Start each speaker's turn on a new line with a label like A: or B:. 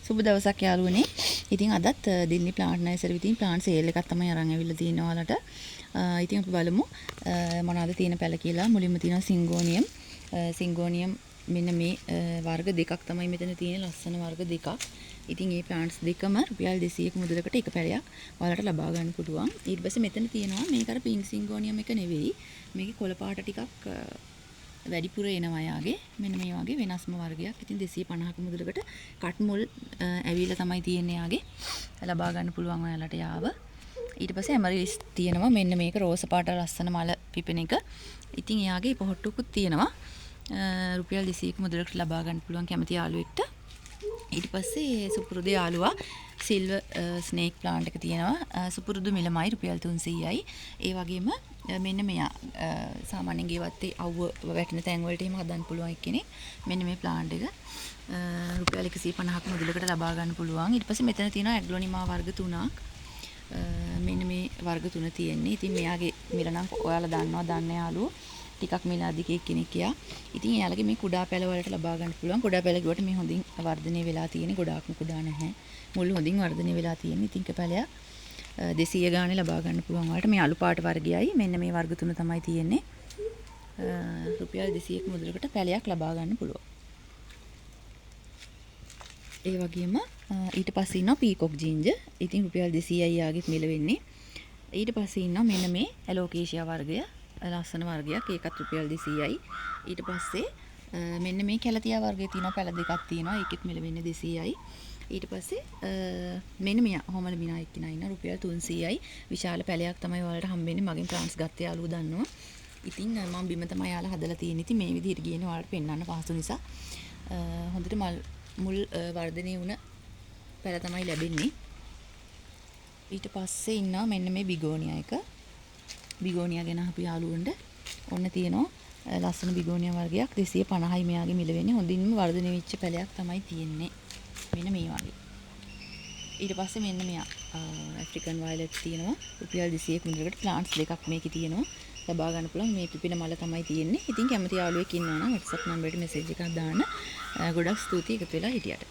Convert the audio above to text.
A: සුබ දවසක් යාළුවනේ. ඉතින් අදත් දිල්ලි ප්ලාන්ට් නර්සරි විසින් ප්ලාන්ට් සේල් එකක් තමයි අරන් ඇවිල්ලා තියෙනවා ඔයාලට. ඉතින් අපි බලමු මොනවද තියෙන පැල කියලා. මුලින්ම තියෙනවා සිංගෝනියම්. සිංගෝනියම් මෙන්න මේ වර්ග දෙකක් තමයි මෙතන තියෙන ලස්සන වර්ග දෙකක්. ඉතින් මේ ප්ලාන්ට්ස් දෙකම රුපියල් 200ක මුදලකට එක පැලයක් ඔයාලට ලබා ගන්න පුළුවන්. ඊට පස්සේ මෙතන තියෙනවා මේක අර පින්ක් සිංගෝනියම් එක නෙවෙයි. මේකේ කොළ පාට ටිකක් වැඩිපුර එනවා යාගේ. මෙන්න මේ වගේ වෙනස්ම වර්ගයක්. ඉතින් 250ක මුදලකට කට් මුල් ඇවිල්ලා තමයි තියෙන්නේ යාගේ. ලබා ගන්න පුළුවන් ඔයාලට යාව. ඊට පස්සේ ඇමරිලිස් තියෙනවා. මෙන්න මේක රෝස පාට ලස්සන මල පිපෙන එක. ඉතින් එයාගේ පොහොට්ටුකුත් තියෙනවා. රුපියල් 200ක මුදලකට ලබා ගන්න පුළුවන් කැමති යාළුවෙක්ට. ඊට පස්සේ සුපුරුදු යාළුවා සිල්වර් ස්නේක් ප්ලාන්ට් එක තියෙනවා. සුපුරුදු මිලමයි රුපියල් 300යි. ඒ වගේම මෙන්න මෙයා සාමාන්‍යයෙන් ගෙවත්තේ අවුව වැටෙන තැන් වලට එහෙම හදන්න පුළුවන් එක්කෙනෙක්. මෙන්න මේ ප්ලාන්ට් එක රුපියල් 150ක මුදලකට ලබා ගන්න පුළුවන්. ඊට පස්සේ මෙතන තියෙනවා ඇග්ලොනිමා වර්ග 3ක්. මෙන්න මේ වර්ග 3 තියෙන්නේ. ඉතින් මෙයාගේ මිල නම් ඔයාලා දන්නවා දන්න යාළුවෝ. ටිකක් මිල අධික කෙනෙක් කියා. ඉතින් එයාලගේ මේ කුඩා පැල වලට ලබා ගන්න පුළුවන්. කුඩා පැල කිව්වට මේ හොඳින් වර්ධනය වෙලා තියෙන්නේ. ගොඩාක්ම කුඩා නැහැ. මුල් හොඳින් වර්ධනය වෙලා තියෙන්නේ. ඉතින් කැපැලයක් 200 ගානේ ලබා ගන්න පුළුවන් වලට. මේ අලු පාට වර්ගයයි. මෙන්න මේ වර්ග තුන තමයි තියෙන්නේ. රුපියල් 200ක මුදලකට පැලයක් ලබා ගන්න පුළුවන්. ඒ වගේම ඊට පස්සේ ඉන්නවා පීකොක් ජින්ජර්. ඉතින් රුපියල් 200යි යාගෙත් මිල වෙන්නේ. ඊට පස්සේ ඉන්නවා මෙන්න මේ ඇලෝකේෂියා වර්ගය. ලස්සන වර්ගයක්. ඒකත් රුපියල් 200යි. ඊට පස්සේ මෙන්න මේ කැලතියා වර්ගයේ තියෙනවා පැල දෙකක් තියෙනවා. ඒකෙත් මිල වෙන්නේ 200යි. ඊට පස්සේ මෙන්න මෙයා හොමල බිනා එක්කිනා ඉන්න රුපියල් 300යි. විශාල පැලයක් තමයි ඔයාලට හම්බෙන්නේ. මගෙන් ප්ලාන්ට්ස් ගත්ත යාළුවෝ දන්නවා. ඉතින් මම බිම තමයි යාලා හදලා තියෙන්නේ. ඉතින් මේ විදිහට ගියනේ ඔයාලට පෙන්වන්න පහසු නිසා හොඳට මුල් වර්ධනය වුණ පැල තමයි ලැබෙන්නේ. ඊට පස්සේ ඉන්නවා මෙන්න මේ බිගෝනියා එක. බිගෝනියා ගැන අපි යාළුවන්ට ඔන්න තියෙනවා ලස්සන බිගෝනියා වර්ගයක් 250යි මෙයාගේ මිල වෙන්නේ. හොඳින්ම වර්ධනය වෙච්ච පැලයක් තමයි තියෙන්නේ. මෙන්න මේ වගේ. ඊට පස්සේ මෙන්න මෙයා ඇෆ්‍රිකන් වයලට් තියෙනවා. රුපියල් 200ක මුදලකට ප්ලාන්ට්ස් දෙකක් මේකේ තියෙනවා. ලබා ගන්න පුළුවන්. මේ පිපෙන මල තමයි තියෙන්නේ. ඉතින් කැමති යාළුවෙක් ඉන්නවා නම් WhatsApp නම්බරයට මෙසේජ් එකක් දාන්න. ගොඩක් ස්තුතියි එකතු වෙලා හිටියට.